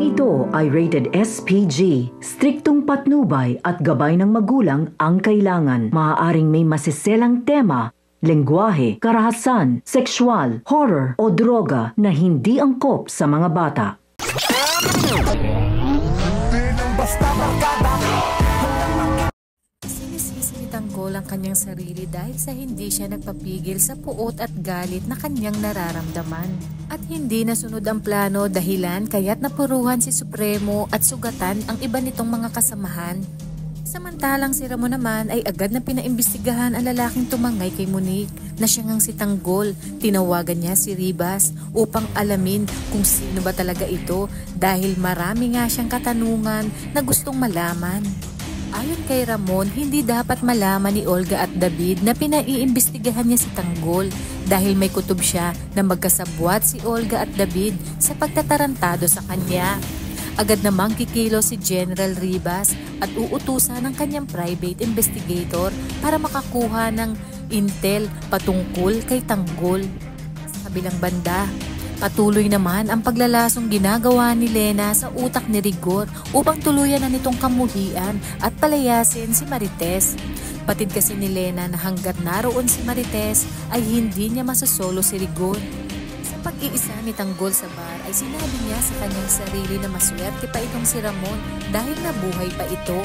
Programang ito ay rated SPG. Striktong patnubay at gabay ng magulang ang kailangan. Maaaring may masiselang tema, lengguwahe, karahasan, sexual, horror o droga na hindi angkop sa mga bata. Sinisisi ni Tanggol ang kanyang sarili dahil sa hindi siya nagpapigil sa puot at galit na kanyang nararamdaman. At hindi nasunod ang plano dahilan kaya't napuruhan si Supremo at sugatan ang iba nitong mga kasamahan. Samantalang si Ramon naman ay agad na pinaimbestigahan ang lalaking tumangay kay Monique na siya ngang si Tanggol. Tinawagan niya si Ribas upang alamin kung sino ba talaga ito dahil marami nga siyang katanungan na gustong malaman. Ayon kay Ramon, hindi dapat malaman ni Olga at David na pinaiimbestigahan niya si Tanggol dahil may kutob siya na magkasabwat si Olga at David sa pagtatarantado sa kanya. Agad namang kikilo si General Ribas at uutusan ng kanyang private investigator para makakuha ng intel patungkol kay Tanggol. Sa kabilang banda, patuloy naman ang paglalasong ginagawa ni Lena sa utak ni Rigor upang tuluyan na nitong kamuhian at palayasin si Marites. Batid kasi ni Lena na hanggat naroon si Marites ay hindi niya masasolo si Rigor. Sa pag-iisa ni Tanggol sa bar ay sinabi niya sa kanyang sarili na maswerte pa itong si Ramon dahil nabuhay pa ito.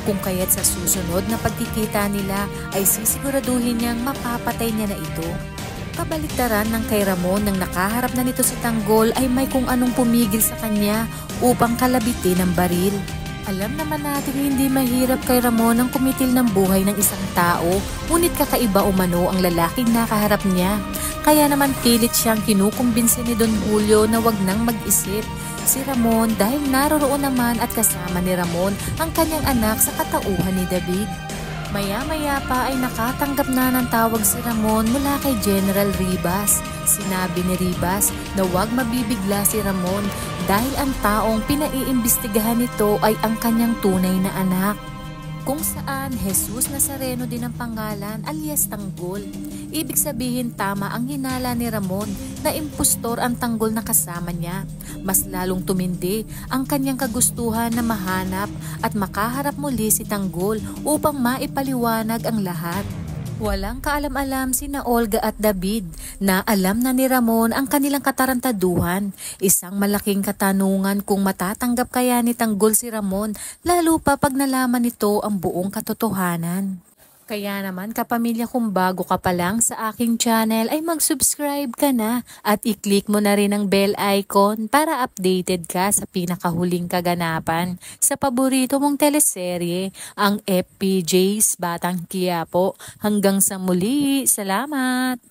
Kung kaya't sa susunod na pagkikita nila ay sisiguraduhin niyang mapapatay niya na ito. Kabaliktaran ng kay Ramon nang nakaharap na nito si Tanggol ay may kung anong pumigil sa kanya upang kalabitin ang baril. Alam naman natin hindi mahirap kay Ramon ang kumitil ng buhay ng isang tao, ngunit kakaiba umano ang lalaking nakaharap niya. Kaya naman pilit siyang kinukumbinsi ni Don Julio na wag nang mag-isip si Ramon dahil naroroon naman at kasama ni Ramon ang kanyang anak sa katauhan ni David. Maya-maya pa ay nakatanggap na ng tawag si Ramon mula kay General Ribas. Sinabi ni Ribas na huwag mabibigla si Ramon dahil ang taong pinaiimbestigahan nito ay ang kanyang tunay na anak. Kung saan Jesus Nazareno din ang pangalan alias Tanggol. Ibig sabihin tama ang hinala ni Ramon na impostor ang Tanggol na kasama niya. Mas lalong tumindi ang kanyang kagustuhan na mahanap at makaharap muli si Tanggol upang maipaliwanag ang lahat. Walang kaalam-alam sina Olga at David na alam na ni Ramon ang kanilang katarantaduhan. Isang malaking katanungan kung matatanggap kaya ni Tanggol si Ramon lalo pa pag nalaman nito ang buong katotohanan. Kaya naman kapamilya kung bago ka pa lang sa aking channel ay mag-subscribe ka na at i-click mo na rin ang bell icon para updated ka sa pinakahuling kaganapan sa paborito mong teleserye, ang FPJ's Batang Quiapo. Hanggang sa muli, salamat!